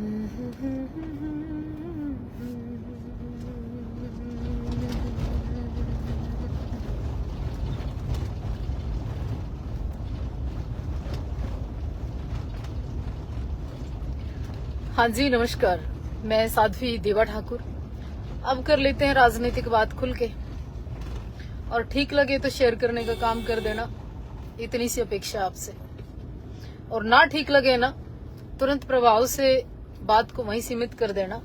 हाँ जी, नमस्कार। मैं साध्वी देवा ठाकुर। अब कर लेते हैं राजनीतिक बात खुल के, और ठीक लगे तो शेयर करने का काम कर देना, इतनी सी अपेक्षा आपसे। और ना ठीक लगे ना, तुरंत प्रभाव से बात को वहीं सीमित कर देना।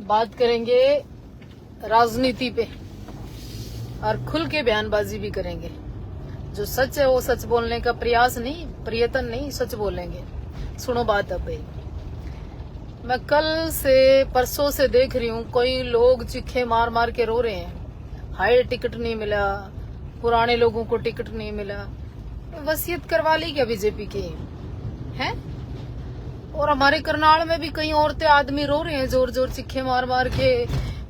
बात करेंगे राजनीति पे और खुल के बयानबाजी भी करेंगे। जो सच है वो सच बोलने का प्रयास नहीं, प्रयत्न नहीं, सच बोलेंगे। सुनो बात। अब भाई, मैं कल से परसों से देख रही हूँ कोई लोग चीखे मार मार के रो रहे हैं, हाय टिकट नहीं मिला, पुराने लोगों को टिकट नहीं मिला। वसीयत करवा ली क्या बीजेपी की है? और हमारे करनाल में भी कई औरतें आदमी रो रहे हैं जोर जोर चीखे मार मार के,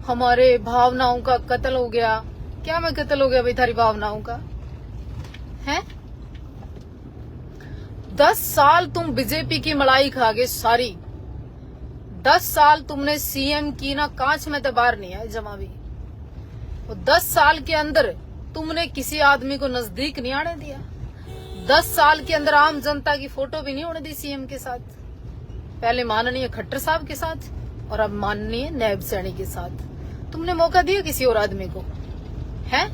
हमारे भावनाओं का कत्ल हो गया। क्या मैं कत्ल हो गया भाई थारी भावनाओं का है? 10 साल तुम बीजेपी की मलाई खा गए सारी। 10 साल तुमने सीएम की ना, कांच में तो बाहर नहीं आए जमा भी। वो 10 साल के अंदर तुमने किसी आदमी को नजदीक नहीं आने दिया। 10 साल के अंदर आम जनता की फोटो भी नहीं होने दी सीएम के साथ। पहले माननीय खट्टर साहब के साथ और अब माननीय नायब सैनी के साथ। तुमने मौका दिया किसी और आदमी को है?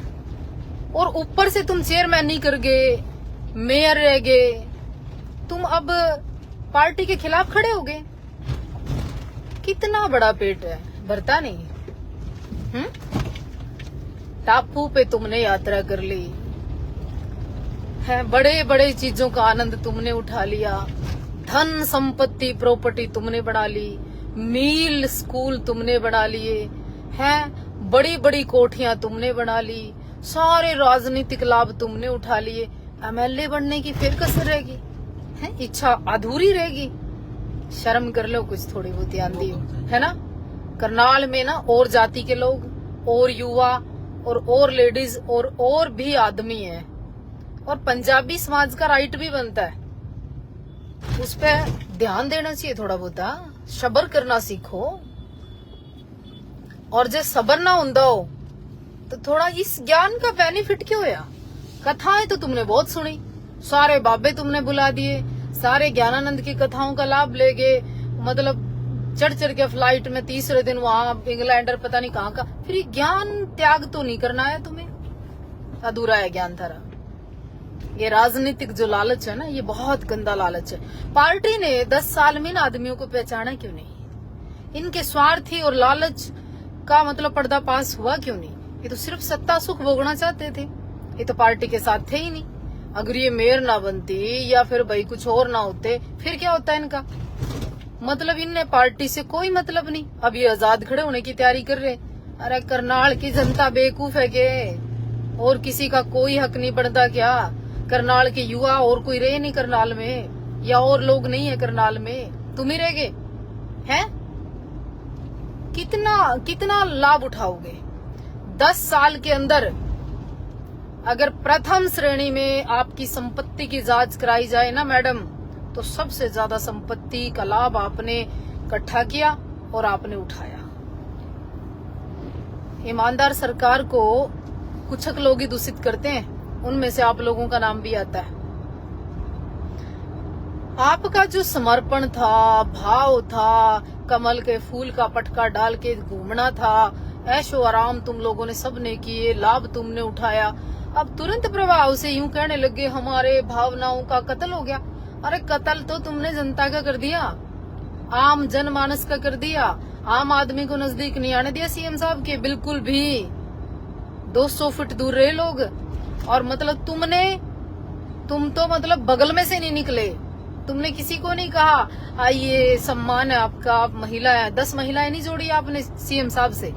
और ऊपर से तुम चेयरमैन नहीं कर गए, मेयर रह गए। तुम अब पार्टी के खिलाफ खड़े हो गए। कितना बड़ा पेट है, भरता नहीं। टापू पे तुमने यात्रा कर ली है, बड़े बड़े चीजों का आनंद तुमने उठा लिया, धन संपत्ति प्रॉपर्टी तुमने बना ली, मील स्कूल तुमने बना लिए हैं, बड़ी बड़ी कोठियां तुमने बना ली, सारे राजनीतिक लाभ तुमने उठा लिए। एमएलए बनने की फिर कसर रहेगी है? इच्छा अधूरी रहेगी। शर्म कर लो कुछ, थोड़ी बहुत आंधी है ना। करनाल में ना और जाति के लोग और युवा और लेडीज और भी आदमी हैं, और पंजाबी समाज का राइट भी बनता है, उस पर ध्यान देना चाहिए थोड़ा बहुत। सबर करना सीखो। और जो सबर ना होंदा हो तो थोड़ा इस ज्ञान का बेनिफिट क्यों होया? कथाएं तो तुमने बहुत सुनी, सारे बाबे तुमने बुला दिए, सारे ज्ञानानंद की कथाओं का लाभ ले गए। मतलब चढ़ चढ़ के फ्लाइट में तीसरे दिन वहां इंग्लैंडर पता नहीं कहाँ का। फिर ज्ञान त्याग तो नहीं करना है तुम्हें? अधूरा है ज्ञान थारा। ये राजनीतिक जो लालच है ना, ये बहुत गंदा लालच है। पार्टी ने 10 साल में इन आदमियों को पहचाना क्यों नहीं? इनके स्वार्थी और लालच का मतलब पर्दाफाश हुआ क्यों नहीं? ये तो सिर्फ सत्ता सुख भोगना चाहते थे, ये तो पार्टी के साथ थे ही नहीं। अगर ये मेयर ना बनती या फिर भाई कुछ और ना होते, फिर क्या होता इनका? मतलब इनने पार्टी से कोई मतलब नहीं। अब ये आजाद खड़े होने की तैयारी कर रहे। अरे करनाल की जनता बेवकूफ है के? और किसी का कोई हक नहीं बनता क्या? करनाल के युवा और कोई रहे नहीं करनाल में, या और लोग नहीं है करनाल में? तुम ही रह गए हैं? कितना लाभ उठाओगे 10 साल के अंदर? अगर प्रथम श्रेणी में आपकी संपत्ति की जांच कराई जाए ना मैडम, तो सबसे ज्यादा संपत्ति का लाभ आपने इकट्ठा किया और आपने उठाया। ईमानदार सरकार को कुछ लोग ही दूषित करते हैं, उनमें से आप लोगों का नाम भी आता है। आपका जो समर्पण था, भाव था, कमल के फूल का पटका डाल के घूमना था, ऐशो आराम तुम लोगों ने सबने किए, लाभ तुमने उठाया। अब तुरंत प्रभाव से यूं कहने लगे हमारे भावनाओं का कत्ल हो गया। अरे कत्ल तो तुमने जनता का कर दिया, आम जनमानस का कर दिया। आम आदमी को नजदीक नहीं आने दिया सीएम साहब के, बिल्कुल भी। 200 फीट दूर रहे लोग। और मतलब तुम तो मतलब बगल में से नहीं निकले। तुमने किसी को नहीं कहा आइए सम्मान है आपका, आप महिला है। 10 महिलाएं नहीं जोड़ी आपने सीएम साहब से,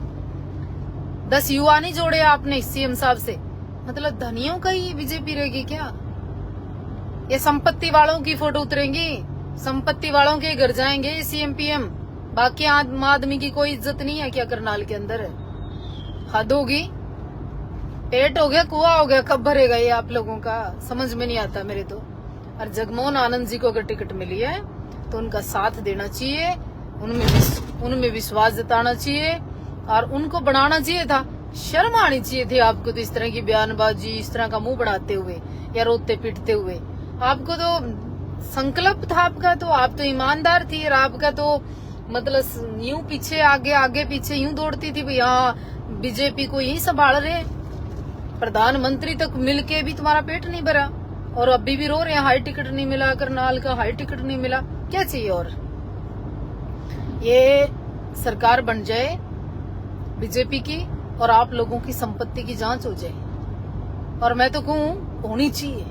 10 युवा नहीं जोड़े आपने सीएम साहब से। मतलब धनियों का ही बीजेपी रहेगी क्या? ये संपत्ति वालों की फोटो उतरेंगी, संपत्ति वालों के घर जाएंगे सीएम पीएम, बाकी आम आदमी की कोई इज्जत नहीं है क्या करनाल के अंदर? हद होगी। पेट हो गया, कुआं हो गया, कब भरेगा ये आप लोगों का? समझ में नहीं आता मेरे तो। और जगमोहन आनंद जी को अगर टिकट मिली है तो तो उनका साथ देना चाहिए, उनमें विश्वास जताना चाहिए और उनको बनाना चाहिए था। शर्म आनी चाहिए थी आपको तो इस तरह की बयानबाजी, इस तरह का मुंह बढ़ाते हुए या रोते पीटते हुए। आपको तो संकल्प था आपका, तो आप तो ईमानदार थी और आपका तो मतलब यूं पीछे आगे आगे पीछे यूं दौड़ती थी भाई हाँ बीजेपी को यही संभाल रहे। प्रधानमंत्री तक मिलके भी तुम्हारा पेट नहीं भरा और अभी भी रो रहे हैं हाई टिकट नहीं मिला, करनाल का हाई टिकट नहीं मिला। क्या चाहिए और? ये सरकार बन जाए बीजेपी की और आप लोगों की संपत्ति की जांच हो जाए, और मैं तो कहूं होनी चाहिए।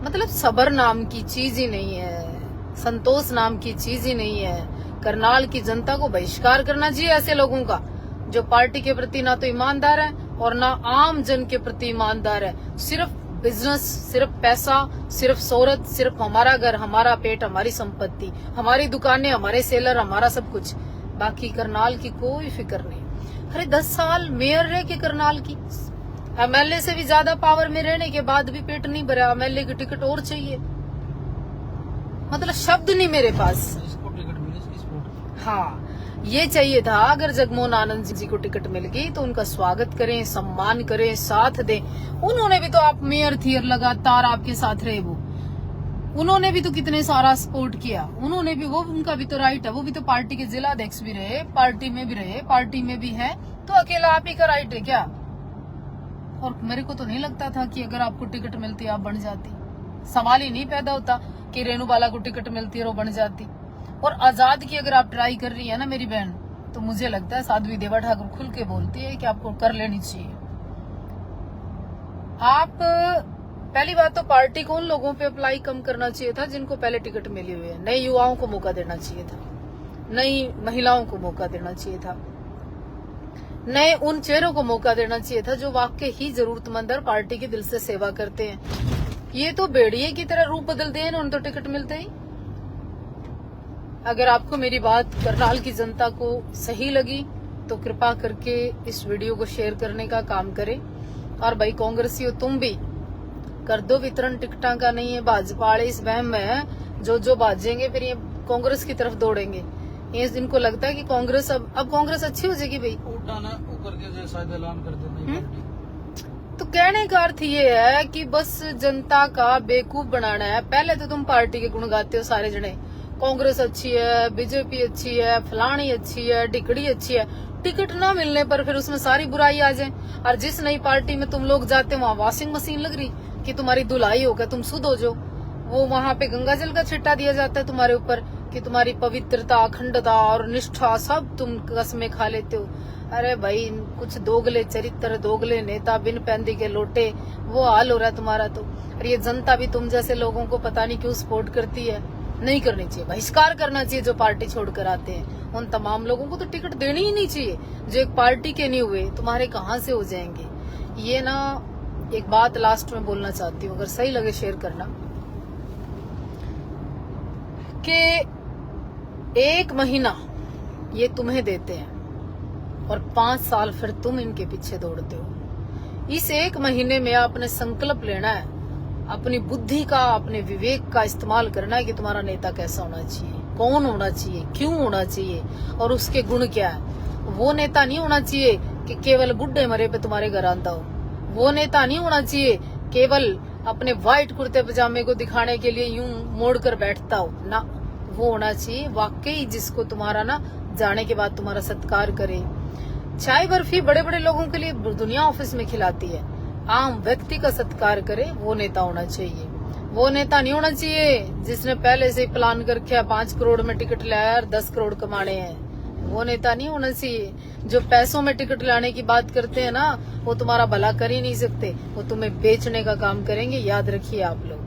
मतलब सब्र नाम की चीज ही नहीं है, संतोष नाम की चीज ही नहीं है। करनाल की जनता को बहिष्कार करना चाहिए ऐसे लोगों का जो पार्टी के प्रति ना तो ईमानदार है और ना आम जन के प्रति ईमानदार है। सिर्फ बिजनेस, सिर्फ पैसा, सिर्फ शोहरत, सिर्फ हमारा घर, हमारा पेट, हमारी संपत्ति, हमारी दुकानें, हमारे सेलर, हमारा सब कुछ। बाकी करनाल की कोई फिक्र नहीं। अरे 10 साल मेयर रहे के करनाल की, एमएलए से भी ज्यादा पावर में रहने के बाद भी पेट नहीं भरा। एमएलए की टिकट और चाहिए, मतलब शब्द नहीं मेरे पास। इसको टिकट मिली, हाँ ये चाहिए था। अगर जगमोहन आनंद जी को टिकट मिल गई तो उनका स्वागत करें, सम्मान करें, साथ दें। उन्होंने भी तो, आप मेयर थी और लगातार आपके साथ रहे वो, उन्होंने भी तो कितने सारा सपोर्ट किया। उन्होंने भी, वो उनका भी तो राइट है, वो भी तो पार्टी के जिला अध्यक्ष भी रहे, पार्टी में भी रहे, पार्टी में भी है, तो अकेला आप ही का राइट है क्या? और मेरे को तो नहीं लगता था कि अगर आपको टिकट मिलती आप बन जाती। सवाल ही नहीं पैदा होता कि रेणुबाला को टिकट मिलती और वो बन जाती। और आजाद की अगर आप ट्राई कर रही है ना मेरी बहन, तो मुझे लगता है साध्वी देवा ठाकुर खुल के बोलती है कि आपको कर लेनी चाहिए। आप पहली बात तो पार्टी को उन लोगों पे अप्लाई कम करना चाहिए था जिनको पहले टिकट मिली हुई है। नए युवाओं को मौका देना चाहिए था, नई महिलाओं को मौका देना चाहिए था, नए उन चेहरों को मौका देना चाहिए था जो वाकई ही जरूरतमंद और पार्टी के दिल से सेवा करते हैं। ये तो बेड़िए की तरह रूप बदलते हैं, उन तो टिकट मिलते ही। अगर आपको मेरी बात करनाल की जनता को सही लगी तो कृपा करके इस वीडियो को शेयर करने का काम करें। और भाई कांग्रेसियों, तुम भी कर दो वितरण टिकटा का। नहीं है भाजपा वाले इस वहम में है, जो भाजेंगे फिर ये कांग्रेस की तरफ दौड़ेंगे। ये इनको लगता है कि कांग्रेस अब कांग्रेस अच्छी हो जाएगी भाई, उठाना वो करके शायद ऐलान कर देना। तो कहने का अर्थ ये है कि बस जनता का बेवकूफ बनाना है। पहले तो तुम पार्टी के गुण गाते हो सारे जने, कांग्रेस अच्छी है, बीजेपी अच्छी है, फलानी अच्छी है, टिकड़ी अच्छी है। टिकट ना मिलने पर फिर उसमें सारी बुराई आ जाए। और जिस नई पार्टी में तुम लोग जाते वहाँ वॉशिंग मशीन लग रही कि तुम्हारी धुलाई हो गया, तुम शुद्ध हो जाओ। वो वहाँ पे गंगा जल का छिट्टा दिया जाता है तुम्हारे ऊपर कि तुम्हारी पवित्रता, अखंडता और निष्ठा सब तुम कसमें खा लेते हो। अरे भाई, कुछ दोगले चरित्र, दोगले नेता, बिन पैंदी के लोटे, वो हाल हो रहा है तुम्हारा तो। और ये जनता भी तुम जैसे लोगों को पता नहीं क्यों सपोर्ट करती है। नहीं करनी चाहिए, बहिष्कार करना चाहिए जो पार्टी छोड़कर आते हैं। उन तमाम लोगों को तो टिकट देनी ही नहीं चाहिए जो एक पार्टी के नहीं हुए। तुम्हारे कहाँ से हो जाएंगे? ये ना, एक बात लास्ट में बोलना चाहती हूँ, अगर सही लगे शेयर करना, कि 1 महीना ये तुम्हें देते हैं और 5 साल फिर तुम इनके पीछे दौड़ते हो। इस 1 महीने में आपने संकल्प लेना है, अपनी बुद्धि का, अपने विवेक का इस्तेमाल करना है कि तुम्हारा नेता कैसा होना चाहिए, कौन होना चाहिए, क्यों होना चाहिए और उसके गुण क्या है। वो नेता नहीं होना चाहिए कि केवल बुढ़े मरे पे तुम्हारे घर आता हो। वो नेता नहीं होना चाहिए केवल अपने व्हाइट कुर्ते पजामे को दिखाने के लिए यूं मोड़ कर बैठता हो ना। वो होना चाहिए वाकई जिसको तुम्हारा ना जाने के बाद तुम्हारा सत्कार करे। चाय बर्फी बड़े बड़े लोगों के लिए दुनिया ऑफिस में खिलाती है, आम व्यक्ति का सत्कार करे, वो नेता होना चाहिए। वो नेता नहीं होना चाहिए जिसने पहले से प्लान करके 5 करोड़ में टिकट लाया और 10 करोड़ कमाने हैं। वो नेता नहीं होना चाहिए। जो पैसों में टिकट लाने की बात करते हैं ना, वो तुम्हारा भला कर ही नहीं सकते, वो तुम्हें बेचने का काम करेंगे। याद रखिए आप लोग।